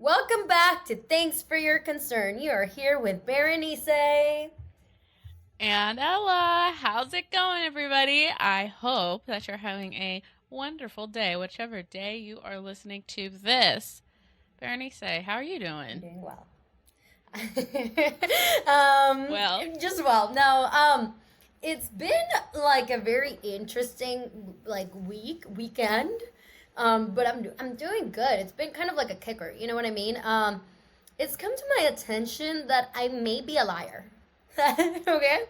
Welcome back to Thanks for Your Concern. You are here with Berenice. And Ella, how's it going, everybody? I hope that you're having a wonderful day, whichever day you are listening to this. Bernice, how are you I'm doing? doing well. Well, Just well. No, it's been like a very interesting weekend. But I'm doing good. It's been kind of like a kicker. You know what I mean? It's come to my attention that I may be a liar. Okay?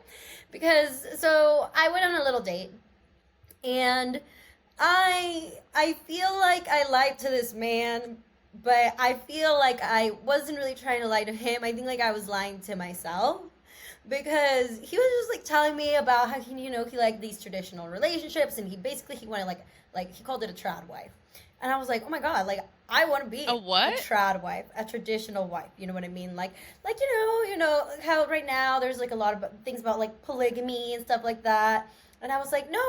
Because so I went on a little date and I feel like I lied to this man, but I feel like I wasn't really trying to lie to him. I think like I was lying to myself because he was just like telling me about how he liked these traditional relationships, and he wanted like he called it a trad wife. And I was like, "Oh my god, like I want to be a a what? trad wife, a traditional wife." You know what I mean? Like you know how right now there's like a lot of things about like polygamy and stuff like that. And I was like, "No,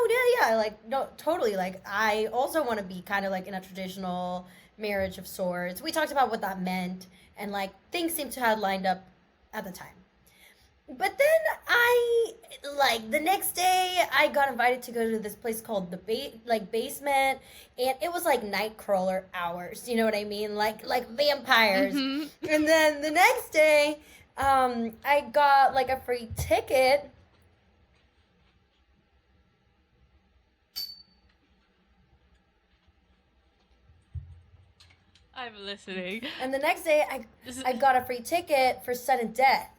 yeah, like no, totally. Like I also want to be kind of like in a traditional marriage of sorts." We talked about what that meant, and like things seemed to have lined up at the time. But then the next day I got invited to go to this place called the basement, and it was like nightcrawler hours. You know what I mean? Like vampires. Mm-hmm. And then the next day, I got like a free ticket. I'm listening. And the next day, This is, I got a free ticket for sudden death.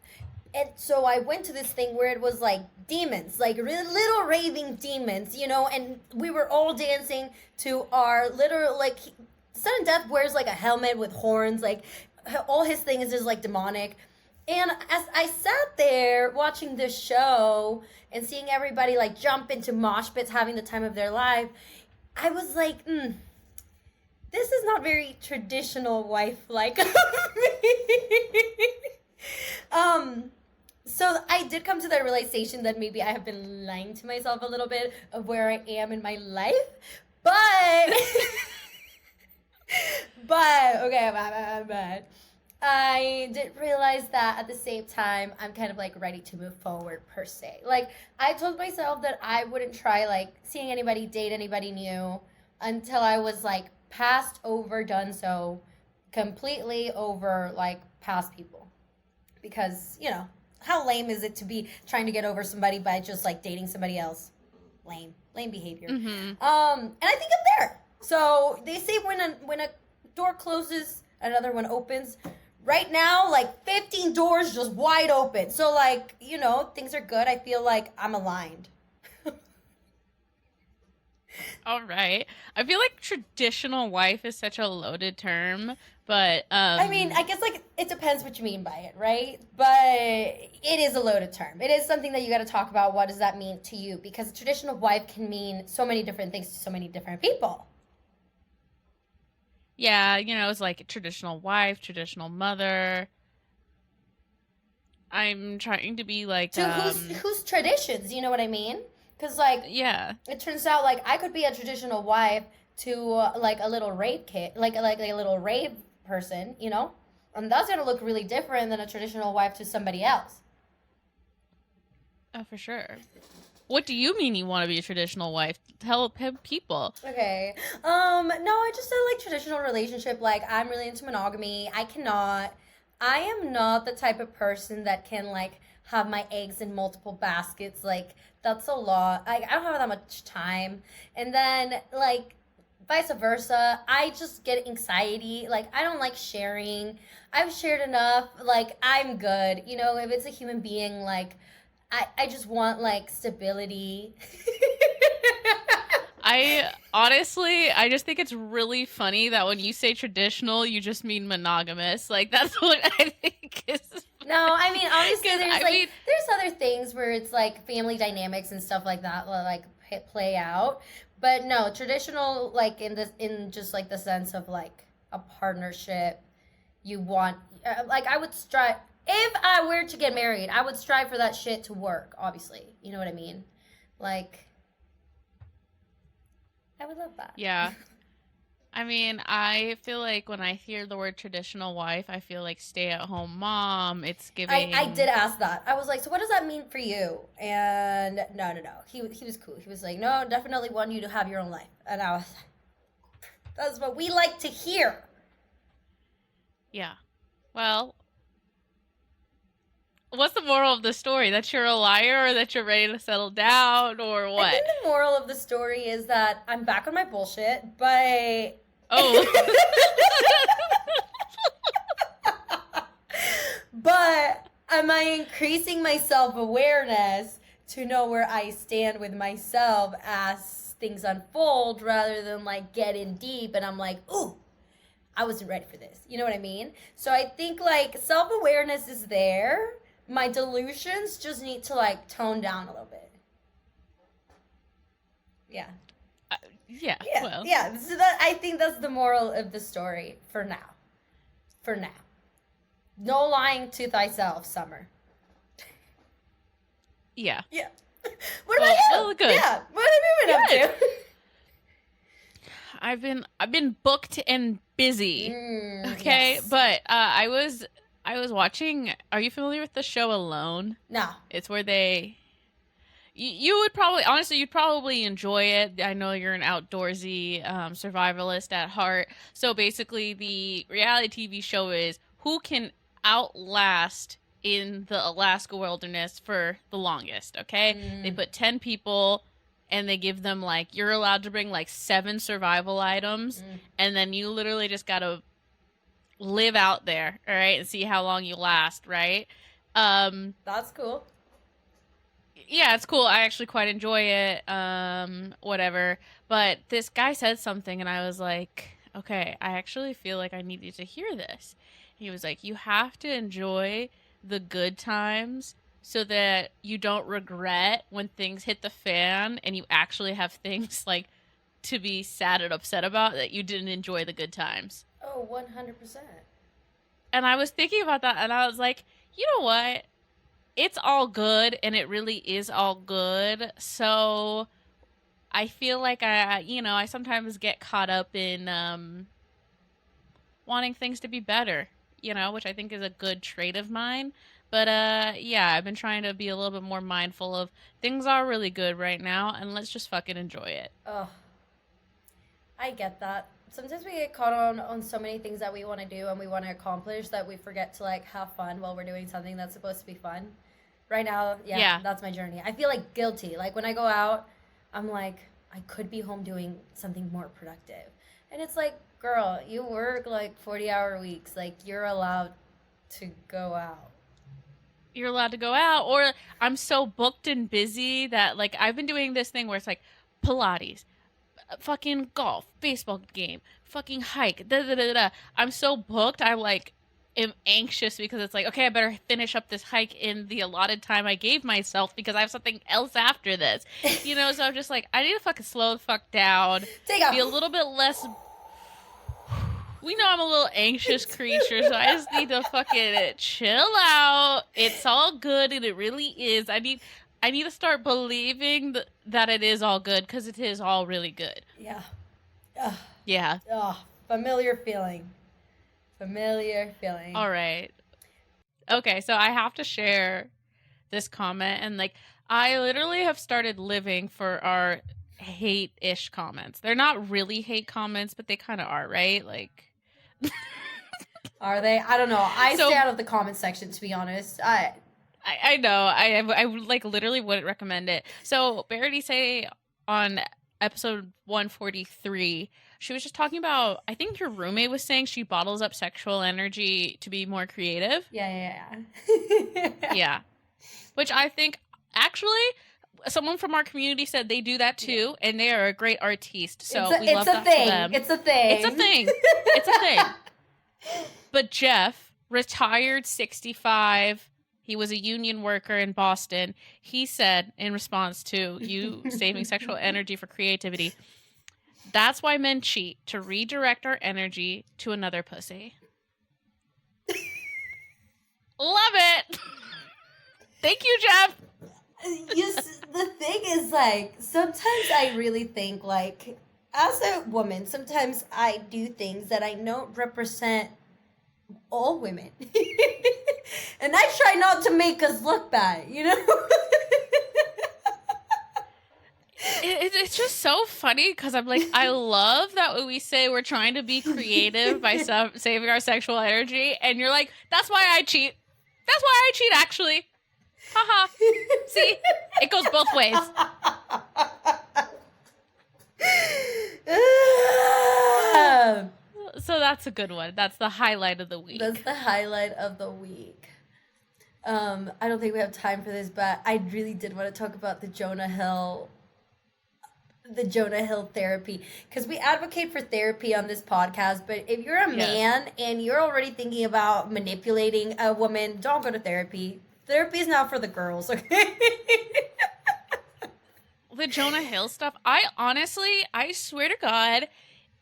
And so I went to this thing where it was like demons, like little raving demons, and we were all dancing to our literal, like, sudden death wears like a helmet with horns, like, all his thing is just like demonic. And as I sat there watching this show and seeing everybody like jump into mosh pits having the time of their life, I was like, this is not very traditional wife like of me. um so I did come to the realization that maybe I have been lying to myself a little bit of where I am in my life. But but okay, but I did realize that at the same time I'm kind of like ready to move forward per se. Like I told myself that I wouldn't try like seeing anybody date anybody new until I was like past over done so completely over like past people. Because, how lame is it to be trying to get over somebody by just like dating somebody else? Lame behavior. mm-hmm. And I think I'm there. So they say when a door closes, another one opens. Right now, like 15 doors just wide open. So like, things are good. I feel like I'm aligned. All right. I feel like traditional wife is such a loaded term, but I mean, I guess like it depends what you mean by it, right? But it is a loaded term. It is something that you got to talk about. What does that mean to you? Because a traditional wife can mean so many different things to so many different people. yeah, it's like traditional wife, traditional mother. I'm trying to be like To whose traditions, you know what I mean? Because like yeah. it turns out like I could be a traditional wife to like a little rape kid, like a little rape person, and that's gonna look really different than a traditional wife to somebody else. Oh, for sure. What do you mean you want to be a traditional wife? Tell people. Okay. No, I just said like traditional relationship. Like I'm really into monogamy. I am not the type of person that can like have my eggs in multiple baskets. Like that's a lot. I don't have that much time. And then like vice versa, I just get anxiety. Like I don't like sharing. I've shared enough. Like I'm good. If it's a human being, like I just want like stability. I just think it's really funny that when you say traditional, you just mean monogamous. Like that's what I think is No, I mean obviously because there's I like mean, there's other things where it's like family dynamics and stuff like that like play out. But no, traditional like in just like the sense of like a partnership, you want like I would strive if I were to get married, I would strive for that shit to work, obviously. You know what I mean? Like I would love that. yeah. I mean, I feel like when I hear the word traditional wife, I feel like stay-at-home mom. It's I did giving. ask that. I was like, so what does that mean for you? And no. He was cool. He was like, no, definitely want you to have your own life. And I was like, that's what we like to hear. Yeah. Well, what's the moral of the story? That you're a liar or that you're ready to settle down or I what? think the moral of the story is that I'm back on my bullshit, but Oh. but am I increasing my self-awareness to know where I stand with myself as things unfold rather than like get in deep and I'm like, ooh, I wasn't ready for this. You know what I mean? So I think like self-awareness is there. My delusions just need to like tone down a little bit. Yeah. Yeah, Yeah. well. Yeah. So that I think that's the moral of the story for now. For now. No lying to thyself, Summer. Yeah. Yeah. What about you? Well, good. Yeah. What have you been up to? I've been booked and busy. Okay, Yes. but I was watching. Are you familiar with the show Alone? No. It's where you would probably honestly you'd probably enjoy it. I know you're an outdoorsy survivalist at heart. So basically, the reality TV show is who can outlast in the Alaska wilderness for the longest. Okay, they put 10 people. And they give them like you're allowed to bring like 7 survival items, and then you literally just gotta live out there, all right, and see how long you last, right? That's cool. Yeah, it's cool. I actually quite enjoy it. Whatever. But this guy said something, and I was like, okay, I actually feel like I need you to hear this. He was like, you have to enjoy the good times so that you don't regret when things hit the fan and you actually have things like to be sad and upset about that you didn't enjoy the good times. Oh, 100%. And I was thinking about that, and I was like, you know what? It's all good, and it really is all good. So I feel like I sometimes get caught up in wanting things to be better, which I think is a good trait of mine. But yeah, I've been trying to be a little bit more mindful of things are really good right now, and let's just fucking enjoy it. Oh, I get that. Sometimes we get caught on so many things that we want to do and we want to accomplish that we forget to like have fun while we're doing something that's supposed to be fun. Right now, Yeah. that's my journey. I feel like guilty. Like when I go out, I'm like, I could be home doing something more productive. And it's like, girl, you work like 40-hour weeks. Like you're allowed to go out. You're allowed to go out, or I'm so booked and busy that like I've been doing this thing where it's like Pilates, fucking golf, baseball game, fucking hike, da da da da. I'm so booked. I like am anxious because it's like, okay, I better finish up this hike in the allotted time I gave myself because I have something else after this. So I'm just like, I need to fucking slow the fuck down, Take off. be a little bit less. We know I'm a little anxious creature, so I just need to fucking chill out. It's all good, and it really is. I need to start believing that it is all good because it is all really good. Yeah. Ugh. Yeah. Oh, familiar feeling. Familiar feeling. All right. Okay, so I have to share this comment, and like I literally have started living for our hate-ish comments. They're not really hate comments, but they kind of are, right? Like Are they? I don't know. I So- stay out of the comment section, to be honest. I know. I like literally wouldn't recommend it. So Verity say on episode 143, she was just talking about, I think your roommate was saying she bottles up sexual energy to be more creative. Yeah. Yeah. Which I think actually someone from our community said they do that too, and they are a great artiste. So we love that for them. It's a thing. It's a thing. It's a thing. But Jeff, retired 65, he was a union worker in Boston. He said in response to you saving sexual energy for creativity, that's why men cheat, to redirect our energy to another pussy. Love it. Thank you, Jeff. The thing is, like, sometimes I really think, like, as a woman, sometimes I do things that I know represent all women. And I try not to make us look bad, you know? It's just so funny because I'm like, I love that when we say we're trying to be creative by saving our sexual energy, and you're like, that's why I cheat. That's why I cheat, actually. Haha. See, it goes both ways. So that's a good one. That's the highlight of the week. That's the highlight of the week. I don't think we have time for this, but I really did want to talk about the Jonah Hill therapy, because we advocate for therapy on this podcast. But if you're a man and you're already thinking about manipulating a woman, don't go to therapy. Therapy is not for the girls, okay? The Jonah Hill stuff, I swear to God,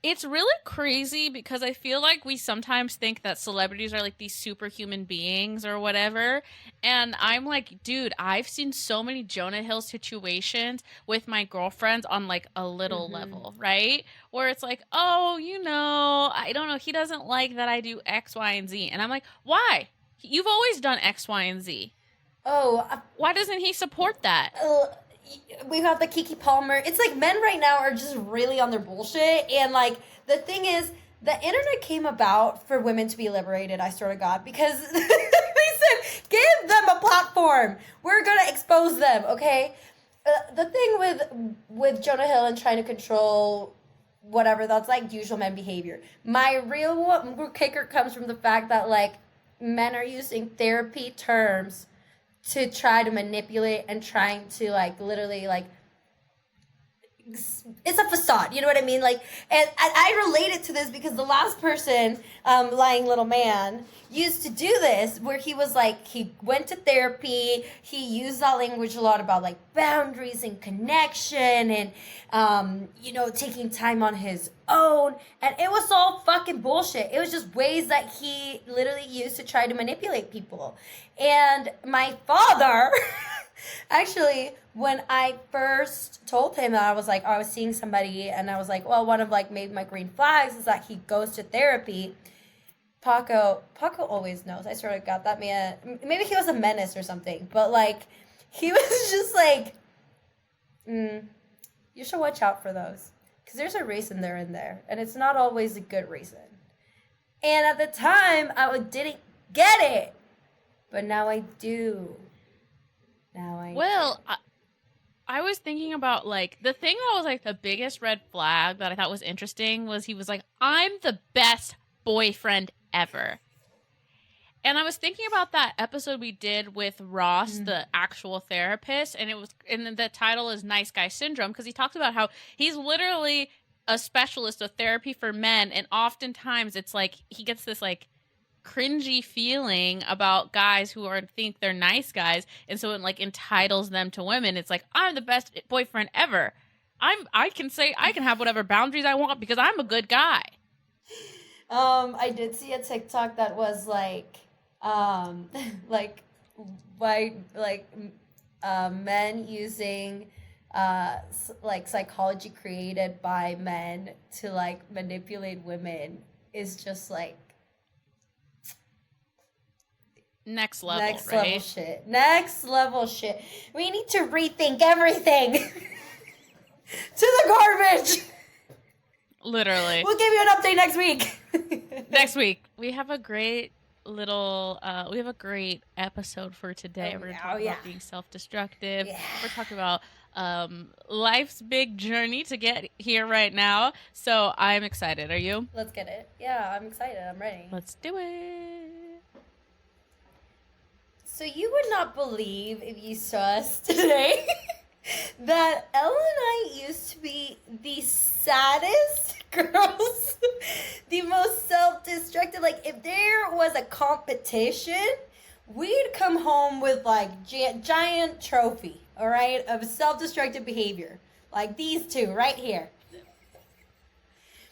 it's really crazy because I feel like we sometimes think that celebrities are like these superhuman beings or whatever. And I'm like, dude, I've seen so many Jonah Hill situations with my girlfriends on like a little level, right? Where it's like, oh, I don't know. He doesn't like that I do X, Y, and Z. And I'm like, why? You've always done X, Y, and Z. Oh. Why doesn't he support that? We got the Keke Palmer. It's like men right now are just really on their bullshit. And like the thing is, the internet came about for women to be liberated, I swear to God, because they said, give them a platform. We're going to expose them, okay? The thing with Jonah Hill and trying to control whatever, that's like usual men behavior. My real kicker comes from the fact that like men are using therapy terms to try to manipulate and trying to like literally like it's a facade, you know what I mean? Like, and I relate it to this because the last person, Lying Little Man, used to do this where he was like, he went to therapy, he used that language a lot about like boundaries and connection and, taking time on his own. And it was all fucking bullshit. It was just ways that he literally used to try to manipulate people. And my father... Actually, when I first told him that I was like, I was seeing somebody, and I was like, well, one of like maybe my green flags is that he goes to therapy. Paco always knows. I sort of got that man. Maybe he was a menace or something, but like he was just like, you should watch out for those because there's a reason they're in there, and it's not always a good reason. And at the time, I didn't get it, but now I do. I was thinking about like the thing that was like the biggest red flag that I thought was interesting was he was like, I'm the best boyfriend ever. And I was thinking about that episode we did with Ross, the actual therapist, and the title is Nice Guy Syndrome, because he talks about how he's literally a specialist of therapy for men, and oftentimes it's like he gets this like cringy feeling about guys who think they're nice guys, and so it like entitles them to women. It's like, I'm the best boyfriend ever. I can have whatever boundaries I want because I'm a good guy. I did see a TikTok that was like men using like psychology created by men to like manipulate women is just like next level shit. Next level shit. We need to rethink everything. To the garbage. Literally. We'll give you an update next week. Next week. We have a great episode for today. We're talking about being self-destructive. Yeah. We're talking about life's big journey to get here right now. So I'm excited. Are you? Let's get it. Yeah, I'm excited. I'm ready. Let's do it. So you would not believe if you saw us today that Ella and I used to be the saddest girls, the most self-destructive. Like if there was a competition, we'd come home with like giant trophy, all right, of self-destructive behavior. Like these two right here.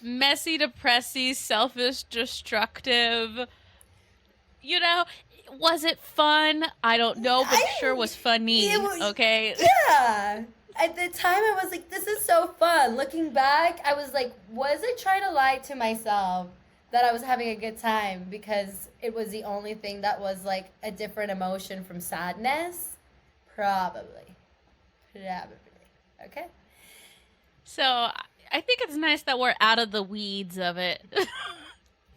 Messy, depressy, selfish, destructive. Was it fun? I don't know, but it sure was funny. Okay. Yeah. At the time, I was like, this is so fun. Looking back, I was like, was I trying to lie to myself that I was having a good time because it was the only thing that was like a different emotion from sadness? Probably. Probably. Okay. So I think it's nice that we're out of the weeds of it.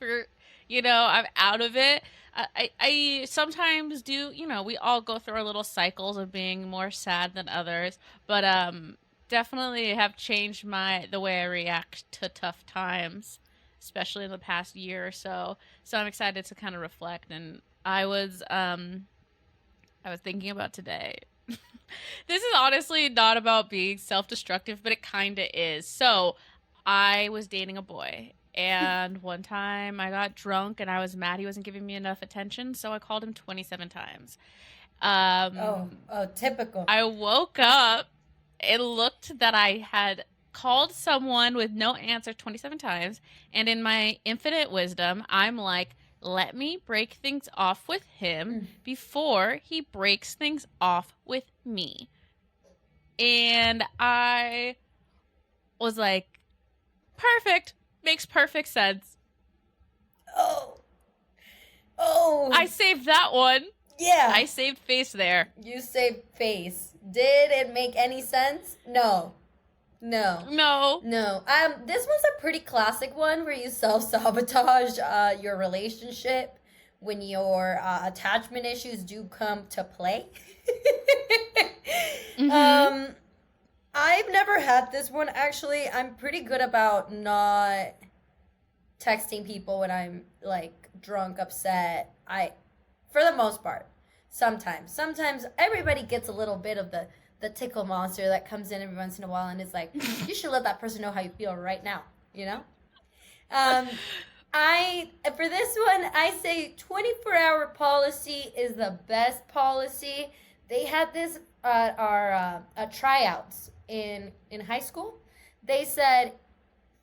I'm out of it. I sometimes do, we all go through our little cycles of being more sad than others, but definitely have changed the way I react to tough times, especially in the past year or so. So I'm excited to kind of reflect, and I was thinking about today. This is honestly not about being self-destructive, but it kind of is. So, I was dating a boy, and one time I got drunk and I was mad he wasn't giving me enough attention, so I called him 27 times. Typical. I woke up, it looked that I had called someone with no answer 27 times, and in my infinite wisdom, I'm like, let me break things off with him before he breaks things off with me. And I was like, perfect. Makes perfect sense. Oh. I saved that one. Yeah. I saved face there. You saved face. Did it make any sense? No. No. This was a pretty classic one where you self-sabotage your relationship when your attachment issues do come to play. Mm-hmm. I've never had this one, actually. I'm pretty good about not texting people when I'm like drunk, upset. For the most part. Sometimes everybody gets a little bit of the tickle monster that comes in every once in a while and is like, you should let that person know how you feel right now, For this one, I say 24-hour policy is the best policy. They had this at our tryouts in high school. They said,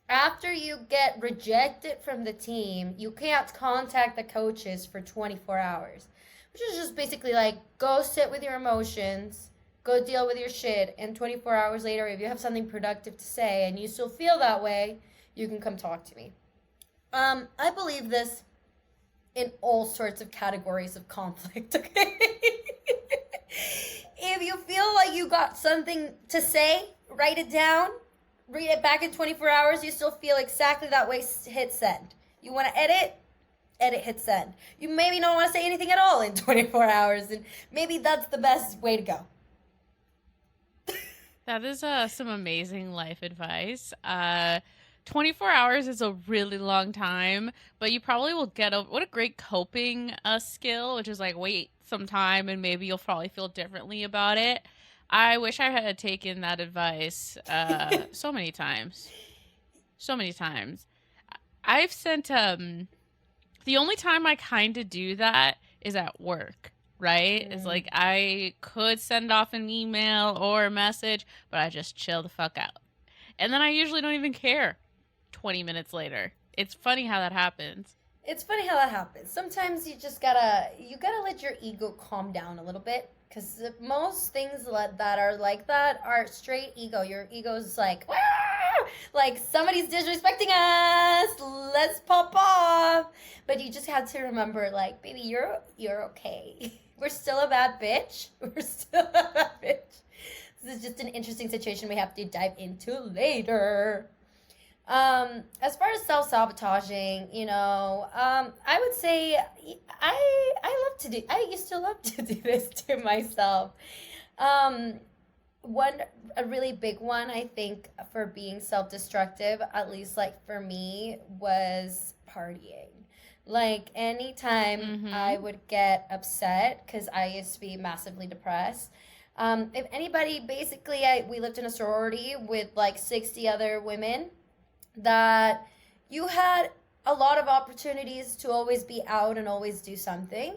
after you get rejected from the team, you can't contact the coaches for 24 hours, which is just basically like, go sit with your emotions, go deal with your shit, and 24 hours later, if you have something productive to say and you still feel that way, you can come talk to me. I believe this in all sorts of categories of conflict, okay? If you feel like you got something to say, write it down, read it back in 24 hours, you still feel exactly that way, hit send. You want to edit, hit send. You maybe don't want to say anything at all in 24 hours, and maybe that's the best way to go. That is some amazing life advice. 24 hours is a really long time, but you probably will get over. What a great coping skill, which is like, wait some time and maybe you'll probably feel differently about it. I wish I had taken that advice so many times. I've sent, the only time I kind of do that is at work, right? It's like I could send off an email or a message, but I just chill the fuck out. And then I usually don't even care 20 minutes later. It's funny how that happens. Sometimes you just gotta let your ego calm down a little bit, because most things that are like that are straight ego. Your ego's like, like somebody's disrespecting us, let's pop off. But you just have to remember, like, baby, you're okay. We're still a bad bitch. This is just an interesting situation we have to dive into later. As far as self-sabotaging, I would say I used to love to do this to myself. A really big one, I think, for being self-destructive, at least like for me, was partying. Like anytime I would get upset, because I used to be massively depressed. If anybody, basically, we lived in a sorority with like 60 other women, that you had a lot of opportunities to always be out and always do something.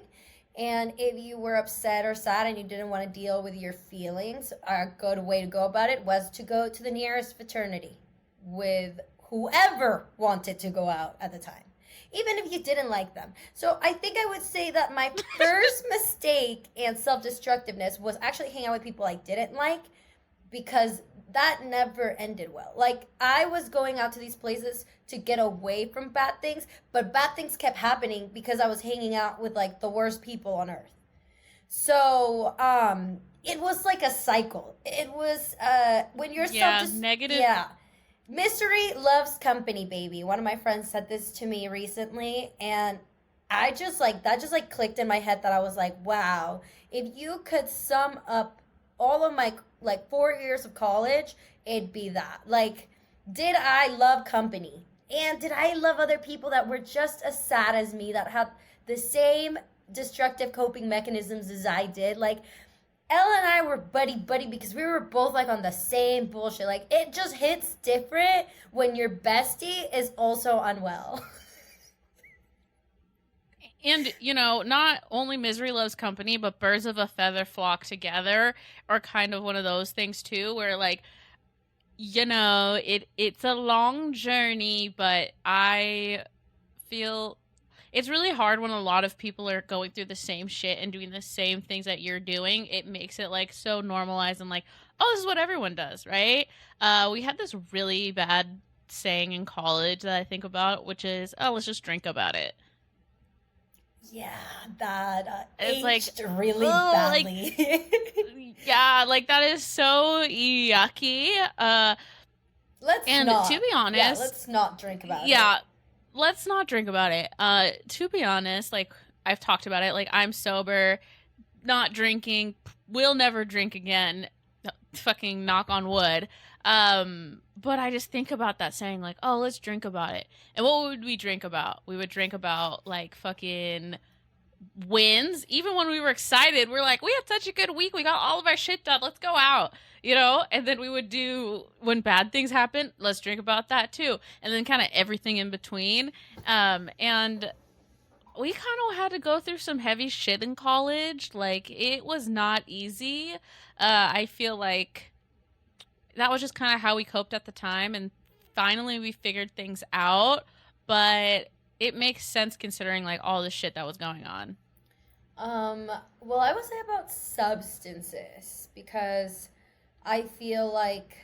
And if you were upset or sad and you didn't want to deal with your feelings, a good way to go about it was to go to the nearest fraternity with whoever wanted to go out at the time, even if you didn't like them. So I think I would say that my first mistake and self-destructiveness was actually hanging out with people I didn't like, because that never ended well. Like, I was going out to these places to get away from bad things, but bad things kept happening because I was hanging out with like the worst people on earth. So, it was like a cycle. It was when you're negative. yeah. Misery loves company, baby. One of my friends said this to me recently, and I just like that just like clicked in my head that I was like, wow, if you could sum up all of my like 4 years of college, it'd be that. Like, did I love company? And did I love other people that were just as sad as me, that had the same destructive coping mechanisms as I did? Like, Ella and I were buddy buddy because we were both like on the same bullshit. Like, it just hits different when your bestie is also unwell. And, not only misery loves company, but birds of a feather flock together are kind of one of those things too, where like, it's a long journey, but I feel it's really hard when a lot of people are going through the same shit and doing the same things that you're doing. It makes it like so normalized and like, oh, this is what everyone does, right? We had this really bad saying in college that I think about, which is, oh, let's just drink about it. Yeah, that It's aged like, really oh, badly. yeah, like that is so yucky. Let's And not. to be honest, Yeah, let's not drink about it. yeah, let's not drink about it. To be honest, like I've talked about it, like I'm sober, not drinking, will never drink again. Fucking knock on wood. But I just think about that saying like, oh, let's drink about it. And what would we drink about? We would drink about like fucking wins. Even when we were excited, we're like, we had such a good week. We got all of our shit done. Let's go out, And then we would do, when bad things happen, let's drink about that too. And then kind of everything in between. And we kind of had to go through some heavy shit in college. Like, it was not easy. I feel like that was just kind of how we coped at the time. And finally we figured things out. But it makes sense considering like all the shit that was going on. Well, I would say about substances because I feel like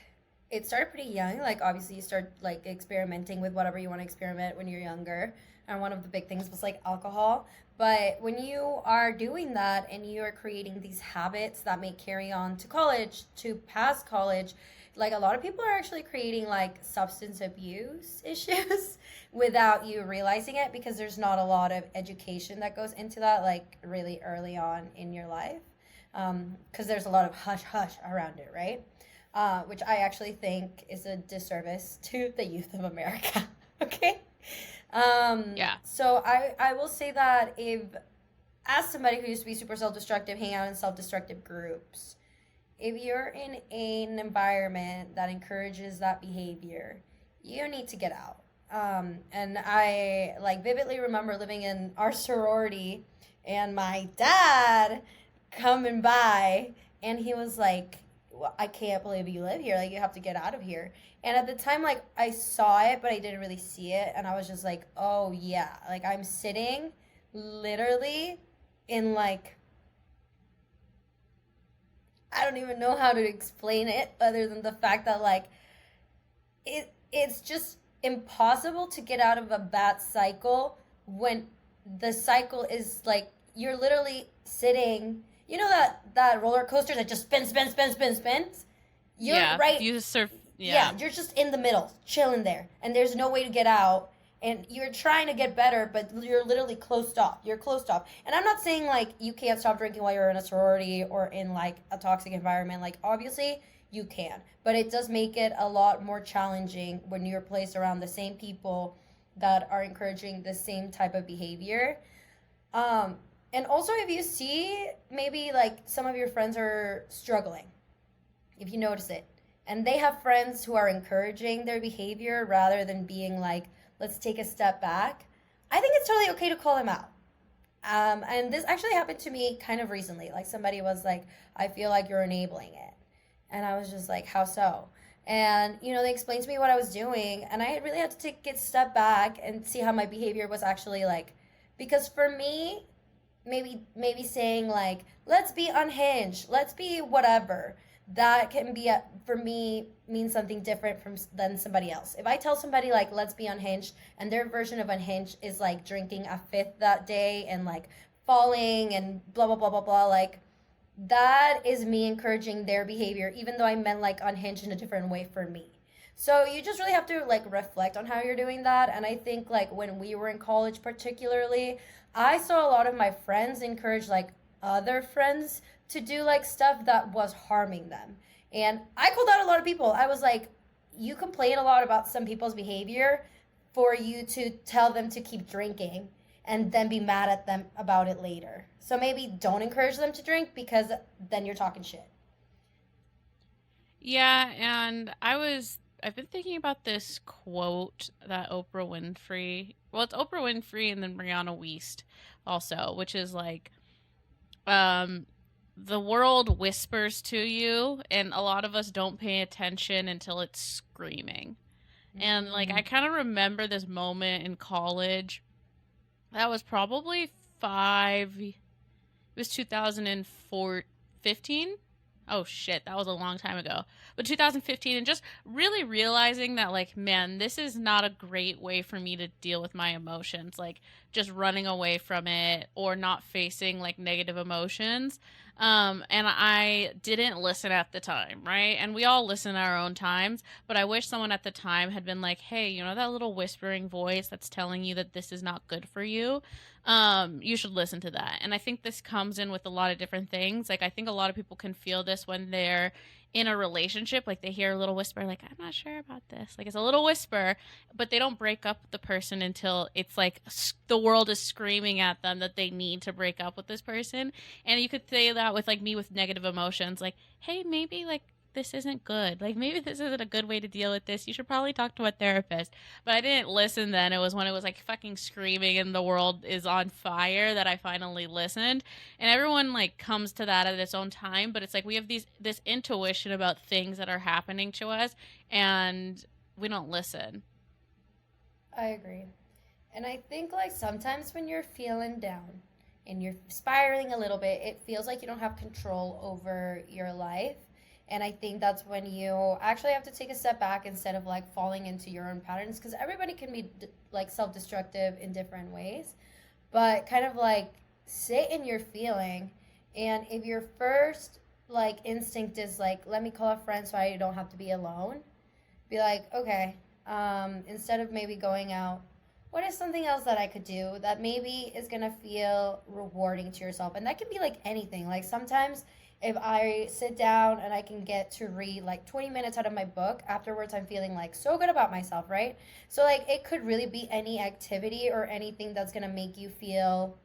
it started pretty young. Like, obviously, you start like experimenting with whatever you want to experiment when you're younger. And one of the big things was like alcohol. But when you are doing that and you are creating these habits that may carry on to college, to past college, like a lot of people are actually creating like substance abuse issues without you realizing it because there's not a lot of education that goes into that like really early on in your life. Because there's a lot of hush hush around it, right? Which I actually think is a disservice to the youth of America. Okay. Yeah. So I will say that if, as somebody who used to be super self-destructive, hang out in self-destructive groups, if you're in an environment that encourages that behavior, you need to get out. And I like vividly remember living in our sorority and my dad coming by and he was like, well, I can't believe you live here. Like, you have to get out of here. And at the time, like, I saw it, but I didn't really see it. And I was just like, oh, yeah. Like, I'm sitting literally in, like, I don't even know how to explain it other than the fact that, like, it's just impossible to get out of a bad cycle when the cycle is, like, you're literally sitting... You know that roller coaster that just spins? You're right. You surf. Yeah, you're just in the middle, chilling there, and there's no way to get out. And you're trying to get better, but you're literally closed off. You're closed off. And I'm not saying like you can't stop drinking while you're in a sorority or in like a toxic environment. Like, obviously you can, but it does make it a lot more challenging when you're placed around the same people that are encouraging the same type of behavior. And also, if you see maybe like some of your friends are struggling, if you notice it, and they have friends who are encouraging their behavior rather than being like, let's take a step back, I think it's totally okay to call them out. And this actually happened to me kind of recently. Like, somebody was like, I feel like you're enabling it. And I was just like, how so? And, they explained to me what I was doing, and I really had to take a step back and see how my behavior was actually like, because for me, maybe saying like, let's be unhinged, let's be whatever, that can be for me means something different than somebody else. If I tell somebody like let's be unhinged and their version of unhinged is like drinking a fifth that day and like falling and blah blah blah blah blah, like that is me encouraging their behavior even though I meant like unhinged in a different way for me. So you just really have to like reflect on how you're doing that. And I think like when we were in college particularly, I saw a lot of my friends encourage like other friends to do like stuff that was harming them. And I called out a lot of people. I was like, you complain a lot about some people's behavior for you to tell them to keep drinking and then be mad at them about it later. So maybe don't encourage them to drink because then you're talking shit. Yeah, and I've been thinking about this quote that Oprah Winfrey, well, it's Oprah Winfrey and then Brianna Wiest also, which is like, um, the world whispers to you, and a lot of us don't pay attention until it's screaming. And like, I Mm. kind of remember this moment in college. That was probably it was 2004, 15. Oh shit, that was a long time ago. But 2015, and just really realizing that, like, man, this is not a great way for me to deal with my emotions. Like, just running away from it or not facing like negative emotions. And I didn't listen at the time, right? And we all listen at our own times, but I wish someone at the time had been like, hey, you know, that little whispering voice that's telling you that this is not good for you, you should listen to that. And I think this comes in with a lot of different things. Like, I think a lot of people can feel this when they're in a relationship. Like, they hear a little whisper, like, I'm not sure about this. Like, it's a little whisper, but they don't break up with the person until it's like the world is screaming at them that they need to break up with this person. And you could say that with like me with negative emotions, like, hey, maybe like this isn't good. Like, maybe this isn't a good way to deal with this. You should probably talk to a therapist. But I didn't listen then. It was when it was like fucking screaming and the world is on fire that I finally listened. And everyone like comes to that at its own time, but it's like we have this intuition about things that are happening to us, and we don't listen. I agree. And I think like sometimes when you're feeling down and you're spiraling a little bit, it feels like you don't have control over your life. And I think that's when you actually have to take a step back instead of like falling into your own patterns because everybody can be like self-destructive in different ways. But kind of like sit in your feeling, and if your first like instinct is like let me call a friend so I don't have to be alone, be like, okay, instead of maybe going out, what is something else that I could do that maybe is gonna feel rewarding to yourself? And that can be like anything. Like sometimes if I sit down and I can get to read like 20 minutes out of my book, afterwards I'm feeling like so good about myself, right? So like it could really be any activity or anything that's gonna make you feel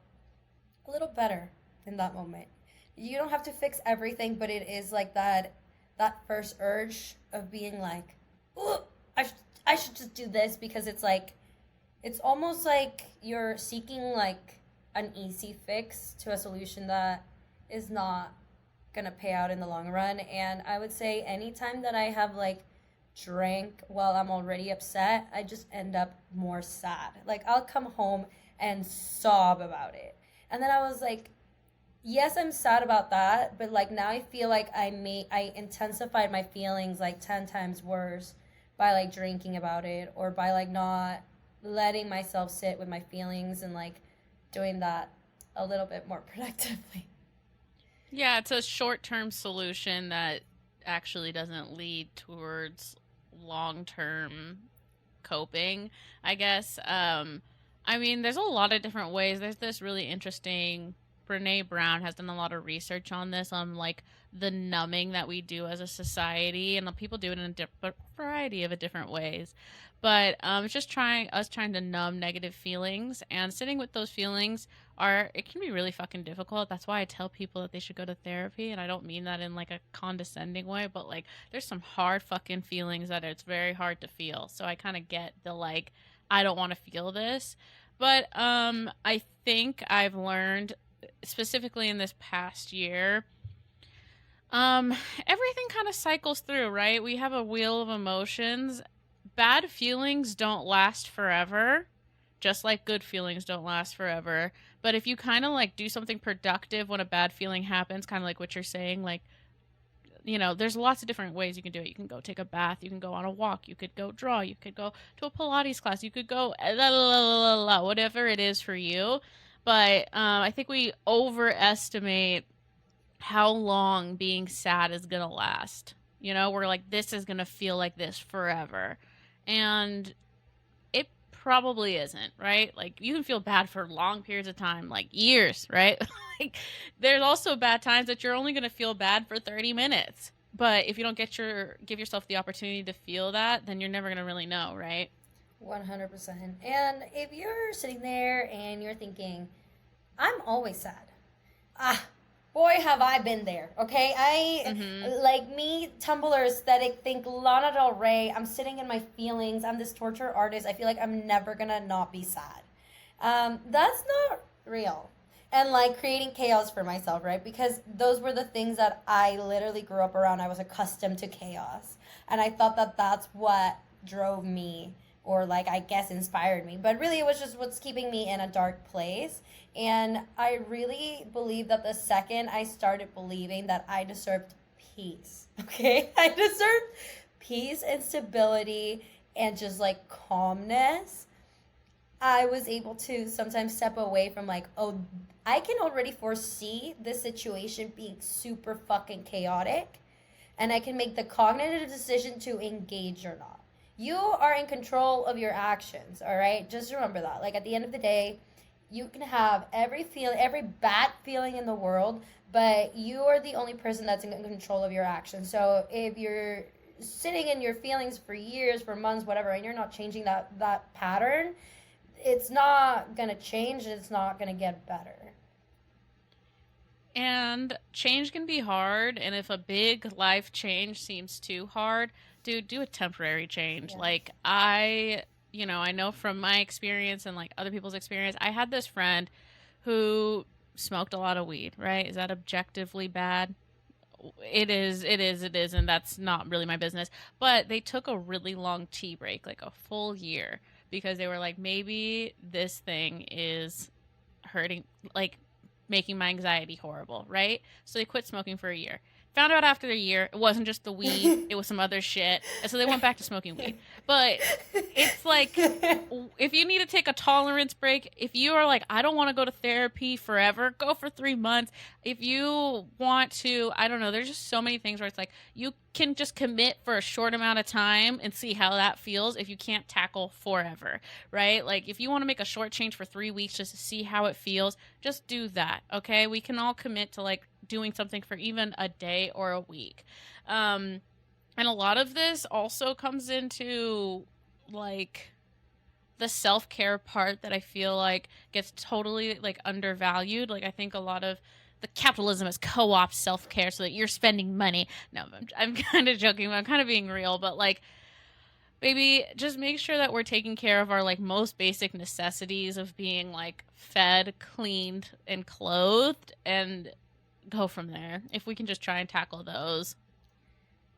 a little better in that moment. You don't have to fix everything, but it is like that first urge of being like, "Ooh, I sh- I should just do this," because it's like it's almost like you're seeking like an easy fix to a solution that is not gonna pay out in the long run. And I would say anytime that I have like drank while I'm already upset, I just end up more sad. Like I'll come home and sob about it. And then I was like, yes, I'm sad about that, but like now I feel like I intensified my feelings like 10 times worse by like drinking about it or by like not letting myself sit with my feelings and like doing that a little bit more productively. Yeah, it's a short-term solution that actually doesn't lead towards long-term coping, I guess. I mean, there's a lot of different ways. There's this really interesting, Brene Brown has done a lot of research on this, on like the numbing that we do as a society, and people do it in a variety of different ways. But it's just trying to numb negative feelings, and sitting with those feelings are it can be really fucking difficult. That's why I tell people that they should go to therapy, and I don't mean that in like a condescending way, but like there's some hard fucking feelings that it's very hard to feel. So I kind of get the like I don't want to feel this. But I think I've learned specifically in this past year, um everything kind of cycles through, right? We have a wheel of emotions. Bad feelings don't last forever, just like good feelings don't last forever. But if you kind of like do something productive when a bad feeling happens, kind of like what you're saying, like there's lots of different ways you can do it. You can go take a bath, you can go on a walk, you could go draw, you could go to a Pilates class, you could go whatever it is for you. But I think we overestimate how long being sad is going to last. We're like, this is going to feel like this forever. And it probably isn't, right? Like, you can feel bad for long periods of time, like years, right? Like, there's also bad times that you're only going to feel bad for 30 minutes. But if you don't give yourself the opportunity to feel that, then you're never going to really know, right? 100%. And if you're sitting there and you're thinking, I'm always sad. Boy, have I been there, okay? Like me, Tumblr aesthetic, think Lana Del Rey. I'm sitting in my feelings. I'm this torture artist. I feel like I'm never gonna not be sad. That's not real. And like creating chaos for myself, right? Because those were the things that I literally grew up around. I was accustomed to chaos. And I thought that that's what drove me, or like I guess inspired me. But really it was just what's keeping me in a dark place. And I really believe that the second I started believing that I deserved peace, okay? I deserved peace and stability and just like calmness. I was able to sometimes step away from like, oh, I can already foresee this situation being super fucking chaotic. And I can make the cognitive decision to engage or not. You are in control of your actions, all right? Just remember that. Like at the end of the day, you can have every bad feeling in the world, but you are the only person that's in control of your actions. So if you're sitting in your feelings for years, for months, whatever, and you're not changing that pattern, it's not going to change. It's not going to get better. And change can be hard. And if a big life change seems too hard, dude, do a temporary change. Yeah. Like I know from my experience and like other people's experience, I had this friend who smoked a lot of weed, right? Is that objectively bad? It is, and that's not really my business. But they took a really long tea break, like a full year, because they were like, maybe this thing is hurting, like making my anxiety horrible, right? So they quit smoking for a year. Found out after a year, it wasn't just the weed, it was some other shit. And so they went back to smoking weed. But it's like, if you need to take a tolerance break, if you are like, I don't want to go to therapy forever, go for 3 months. If you want to, I don't know, there's just so many things where it's like, you can just commit for a short amount of time and see how that feels if you can't tackle forever, right? Like, if you want to make a short change for 3 weeks just to see how it feels, just do that, okay? We can all commit to, like, doing something for even a day or a week. And a lot of this also comes into like the self-care part that I feel like gets totally like undervalued. Like I think a lot of the capitalism is co-op self-care so that you're spending money. No, I'm kind of joking, but I'm kind of being real. But like, baby, just make sure that we're taking care of our like most basic necessities of being like fed, cleaned, and clothed, and go from there. If we can just try and tackle those.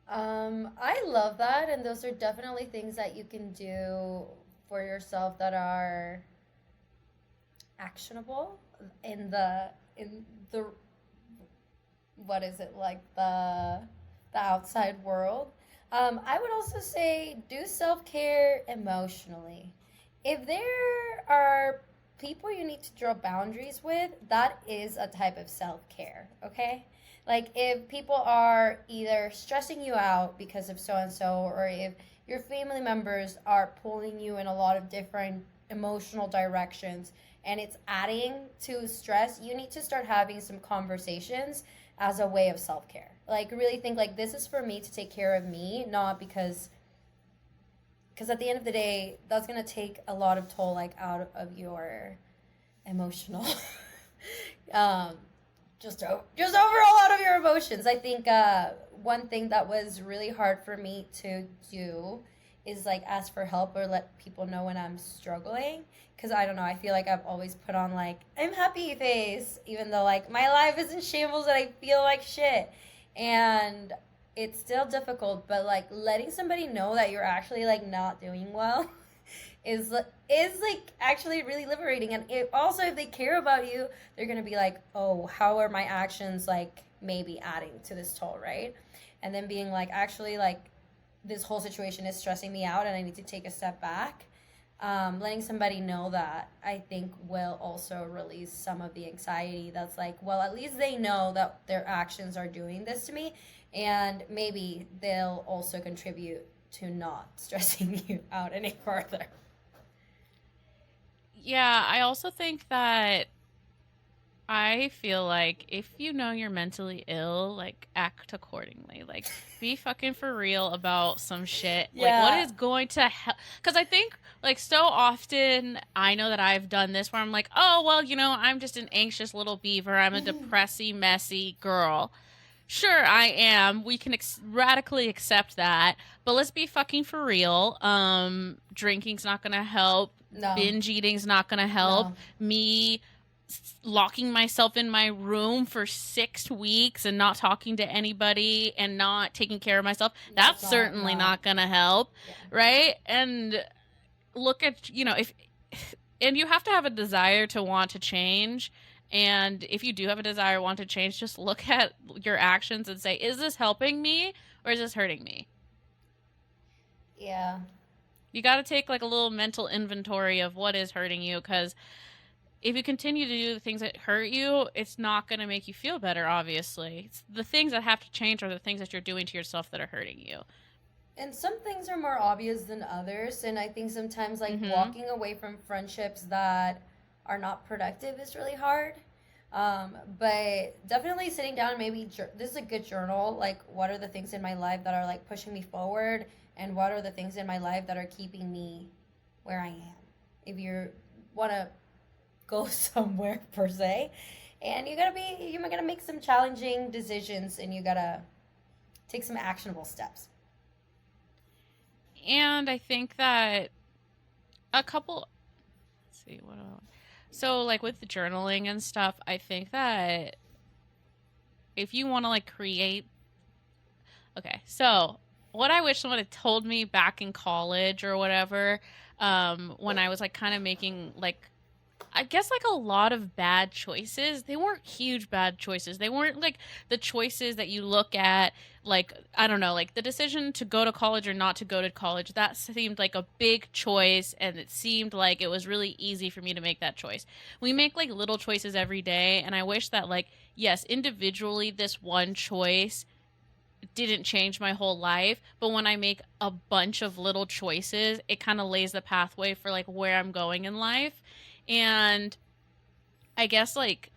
I love that, and those are definitely things that you can do for yourself that are actionable in the what is it, like the outside world. I would also say do self-care emotionally. If there are people you need to draw boundaries with, that is a type of self-care, okay? Like if people are either stressing you out because of so and so, or if your family members are pulling you in a lot of different emotional directions and it's adding to stress, you need to start having some conversations as a way of self-care. Like really think like, this is for me to take care of me, not because at the end of the day, that's going to take a lot of toll like out of your emotional just overall out of your emotions. I think one thing that was really hard for me to do is like ask for help or let people know when I'm struggling, because I don't know, I feel like I've always put on like I'm happy face even though like my life is in shambles and I feel like shit, and it's still difficult, but like letting somebody know that you're actually like not doing well is like actually really liberating. And if they care about you, they're gonna be like, oh, how are my actions like maybe adding to this toll, right? and then being like, actually, like, this whole situation is stressing me out and I need to take a step back. Letting somebody know that, I think, will also release some of the anxiety that's like, well, at least they know that their actions are doing this to me, and maybe they'll also contribute to not stressing you out any further. Yeah, I also think that I feel like if you know you're mentally ill, like act accordingly. Like be fucking for real about some shit. Like what Yeah. is going to help? Because I think like so often I know that I've done this where I'm like, oh well, I'm just an anxious little beaver. I'm a depressy, messy girl. Sure, I am. We can radically accept that, but let's be fucking for real. Drinking's not gonna help. No. Binge eating's not gonna help. No. Me locking myself in my room for 6 weeks and not talking to anybody and not taking care of myself, that's Not, certainly no. not gonna help, Yeah. right? And look at, if and you have to have a desire to want to change. And if you do have a desire want to change, just look at your actions and say, is this helping me or is this hurting me? Yeah. You got to take like a little mental inventory of what is hurting you, because if you continue to do the things that hurt you, it's not going to make you feel better, obviously. It's the things that have to change are the things that you're doing to yourself that are hurting you. And some things are more obvious than others, and I think sometimes like Mm-hmm. walking away from friendships that are not productive is really hard. But definitely sitting down, maybe this is a good journal. Like, what are the things in my life that are like pushing me forward, and what are the things in my life that are keeping me where I am? If you want to go somewhere per se, and you're gonna make some challenging decisions, and you gotta take some actionable steps. And I think that a couple, let's see, what do I want? So, like with the journaling and stuff, I think that if you want to like create, okay, so what I wish someone had told me back in college or whatever, when I was like kind of making like I guess like a lot of bad choices. They weren't huge bad choices. They weren't like the choices that you look at, like, I don't know, like the decision to go to college or not to go to college. That seemed like a big choice, and it seemed like it was really easy for me to make that choice. We make like little choices every day, and I wish that, like, yes, individually, this one choice didn't change my whole life, but when I make a bunch of little choices, it kind of lays the pathway for like where I'm going in life. And I guess like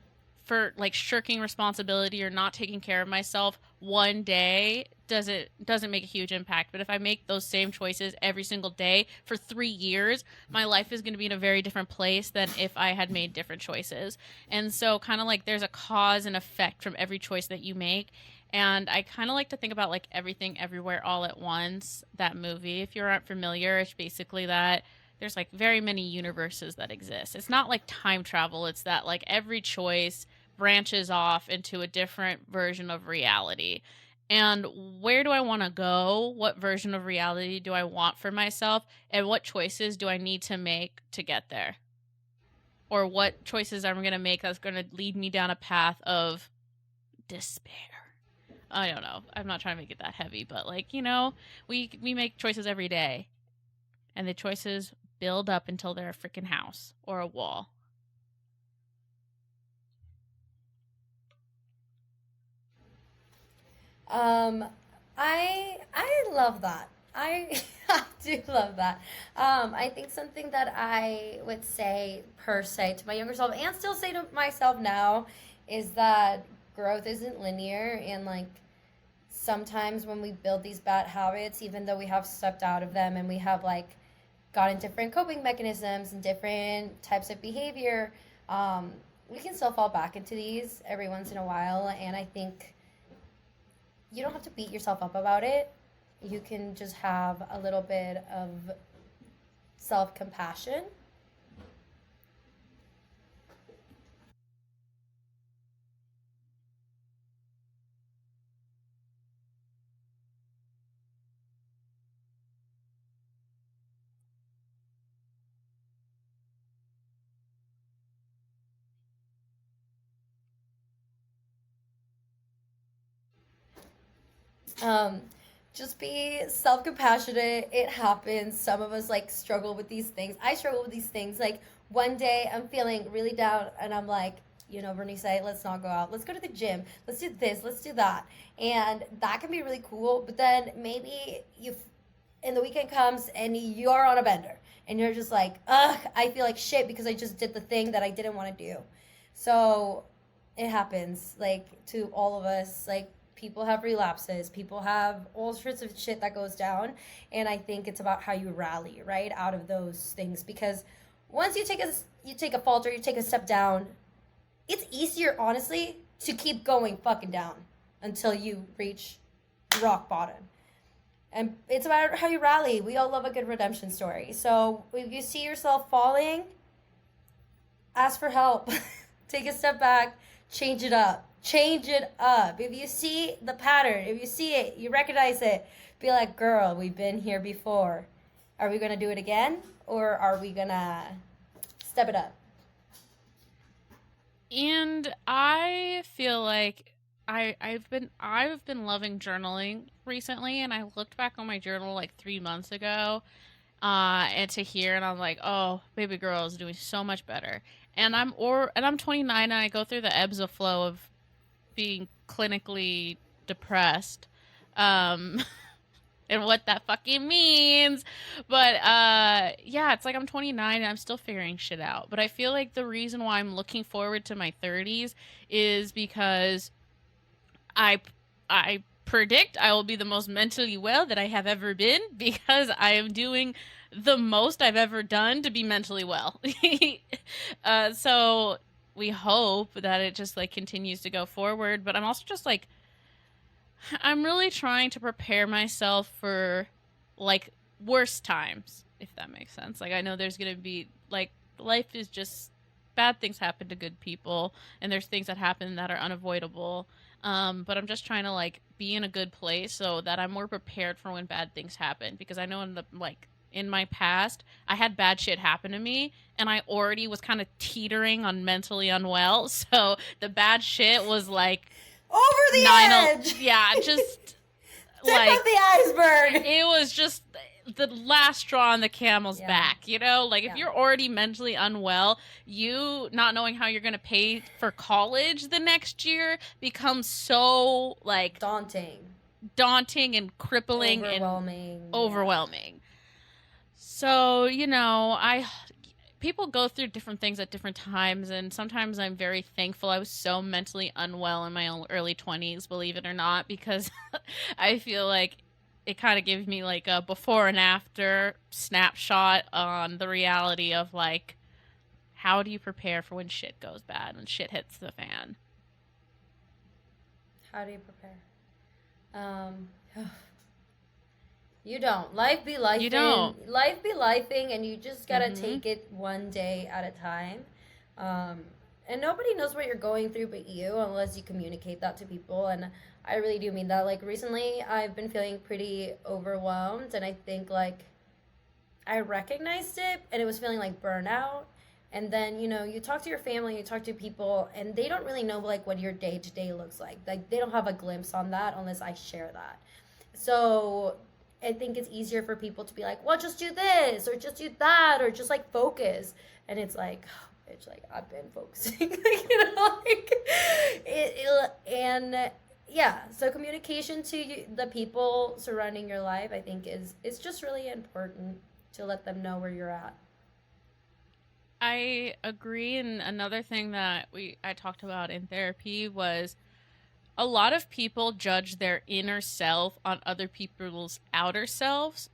for like shirking responsibility or not taking care of myself one day doesn't make a huge impact. But if I make those same choices every single day for 3 years, my life is going to be in a very different place than if I had made different choices. And so kind of like there's a cause and effect from every choice that you make. And I kind of like to think about like Everything Everywhere All at Once, that movie. If you aren't familiar, it's basically that there's like very many universes that exist. It's not like time travel. It's that like every choice branches off into a different version of reality. And where do I want to go? What version of reality do I want for myself? And what choices do I need to make to get there? Or what choices I'm going to make that's going to lead me down a path of despair? I don't know. I'm not trying to make it that heavy, but like, we make choices every day. And the choices build up until they're a freaking house or a wall. Um, I love that. I I do love that. I think something that I would say per se to my younger self, and still say to myself now, is that growth isn't linear, and like sometimes when we build these bad habits, even though we have stepped out of them and we have like gotten different coping mechanisms and different types of behavior, we can still fall back into these every once in a while. And I think you don't have to beat yourself up about it. You can just have a little bit of self compassion. Um, just be self-compassionate. It happens. Some of us like struggle with these things. I struggle with these things. Like one day I'm feeling really down and I'm like, Bernice, let's not go out. Let's go to the gym. Let's do this. Let's do that. And that can be really cool. But then maybe and the weekend comes and you're on a bender and you're just like, ugh, I feel like shit because I just did the thing that I didn't want to do. So it happens, like, to all of us. Like, people have relapses, people have all sorts of shit that goes down. And I think it's about how you rally, right, out of those things. Because once you take a falter, you take a step down, it's easier, honestly, to keep going fucking down until you reach rock bottom. And it's about how you rally. We all love a good redemption story. So if you see yourself falling, ask for help. Take a step back, change it up. Change it up. If you see the pattern, if you see it, you recognize it, be like, girl, we've been here before. Are we going to do it again? Or are we going to step it up? And I feel like I've been loving journaling recently, and I looked back on my journal like 3 months ago, and to hear, and I'm like, oh, baby girl is doing so much better. And I'm 29, and I go through the ebbs of flow of being clinically depressed, and what that fucking means. But yeah, it's like I'm 29 and I'm still figuring shit out. But I feel like the reason why I'm looking forward to my 30s is because I predict I will be the most mentally well that I have ever been, because I am doing the most I've ever done to be mentally well. So we hope that it just like continues to go forward. But I'm also just like, I'm really trying to prepare myself for like worse times, if that makes sense. Like, I know there's going to be like, life is just, bad things happen to good people, and there's things that happen that are unavoidable. But I'm just trying to like be in a good place so that I'm more prepared for when bad things happen, because I know in my past, I had bad shit happen to me, and I already was kind of teetering on mentally unwell. So the bad shit was like over the edge. Yeah, just like of the iceberg. It was just the last straw on the camel's back, Like, if you're already mentally unwell, you not knowing how you're going to pay for college the next year becomes so like daunting and crippling and overwhelming. So, people go through different things at different times, and sometimes I'm very thankful I was so mentally unwell in my own early 20s, believe it or not, because I feel like it kind of gives me like a before and after snapshot on the reality of like, how do you prepare for when shit goes bad, when shit hits the fan? How do you prepare? You don't. Life be lifing. You don't. Life be lifing, and you just gotta take it one day at a time. And nobody knows what you're going through but you, unless you communicate that to people. And I really do mean that. Like, recently, I've been feeling pretty overwhelmed, and I think, like, I recognized it, and it was feeling like burnout. And then, you talk to your family, you talk to people, and they don't really know, like, what your day-to-day looks like. Like, they don't have a glimpse on that unless I share that. So I think it's easier for people to be like, well, just do this, or just do that, or just, like, focus. And it's like, oh, bitch, like, I've been focusing. Yeah, so communication to the people surrounding your life, I think, is just really important to let them know where you're at. I agree. And another thing that I talked about in therapy was a lot of people judge their inner self on other people's outer selves.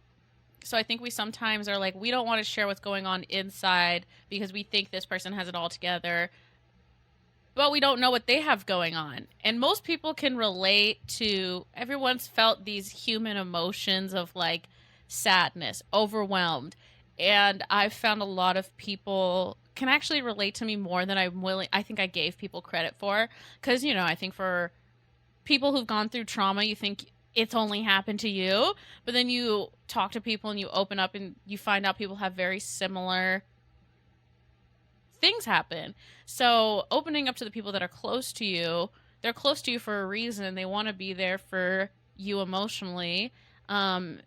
So I think we sometimes are like, we don't want to share what's going on inside because we think this person has it all together, but we don't know what they have going on. And most people can relate to, everyone's felt these human emotions of like sadness, overwhelmed. And I've found a lot of people can actually relate to me more than I think I gave people credit for. Because, I think for people who've gone through trauma, you think it's only happened to you. But then you talk to people and you open up and you find out people have very similar things happen. So opening up to the people that are close to you, they're close to you for a reason. They want to be there for you emotionally. And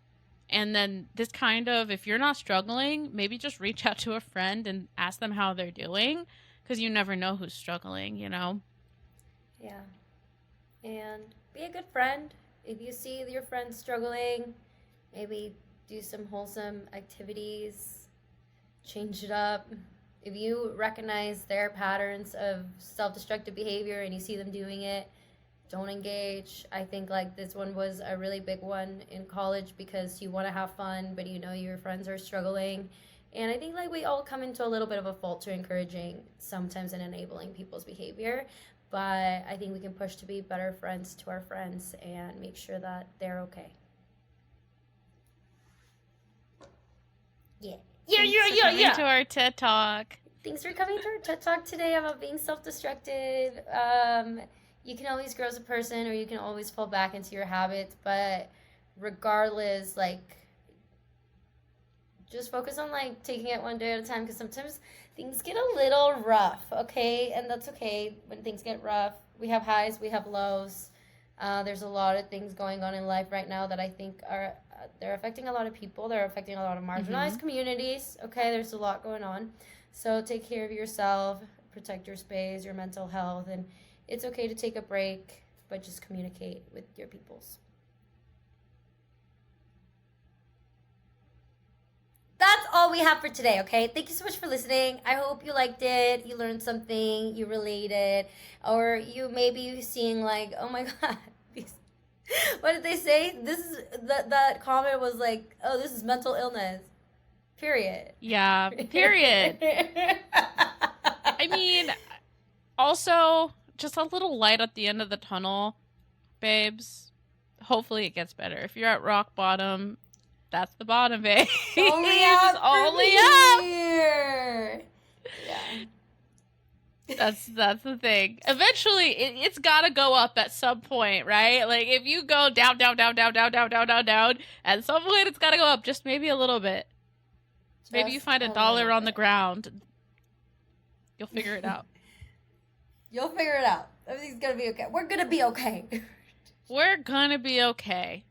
then this kind of, if you're not struggling, maybe just reach out to a friend and ask them how they're doing, because you never know who's struggling, you know? Yeah. And be a good friend. If you see your friend struggling, maybe do some wholesome activities, change it up. If you recognize their patterns of self-destructive behavior and you see them doing it, don't engage. I think like this one was a really big one in college because you want to have fun, but you know your friends are struggling. And I think like we all come into a little bit of a fault to encouraging sometimes and enabling people's behavior. But I think we can push to be better friends to our friends and make sure that they're okay. Yeah. Thanks for coming to our TED Talk. Thanks for coming to our TED Talk today about being self-destructive. You can always grow as a person or you can always fall back into your habits, but regardless, like, just focus on, like, taking it one day at a time, because sometimes things get a little rough, okay? And that's okay when things get rough. We have highs, we have lows. There's a lot of things going on in life right now that I think are, they're affecting a lot of people. They're affecting a lot of marginalized communities, okay? There's a lot going on. So take care of yourself, protect your space, your mental health, and it's okay to take a break, but just communicate with your peoples. That's all we have for today, okay? Thank you so much for listening. I hope you liked it, you learned something, you related, or you maybe seeing like, oh my God, what did they say? This is, that comment was like, oh, this is mental illness. Period. Yeah, period. I mean, also, just a little light at the end of the tunnel, babes. Hopefully it gets better. If you're at rock bottom, that's the bottom, babe. Only up. Only up. Here. Yeah. That's the thing. Eventually, it's got to go up at some point, right? Like, if you go down, at some point it's got to go up just maybe a little bit. Maybe you find $1 on the ground. You'll figure it out. You'll figure it out. Everything's going to be okay. We're going to be okay. We're going to be okay.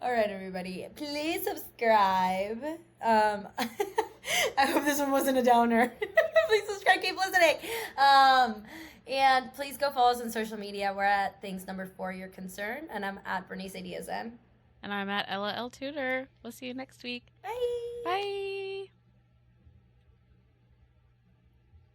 All right, everybody. Please subscribe. I hope this one wasn't a downer. Please subscribe. Keep listening. And please go follow us on social media. We're at things4 Your Concern. And I'm at Bernice ADSM. And I'm at Ella L. Tudor. We'll see you next week. Bye. Bye.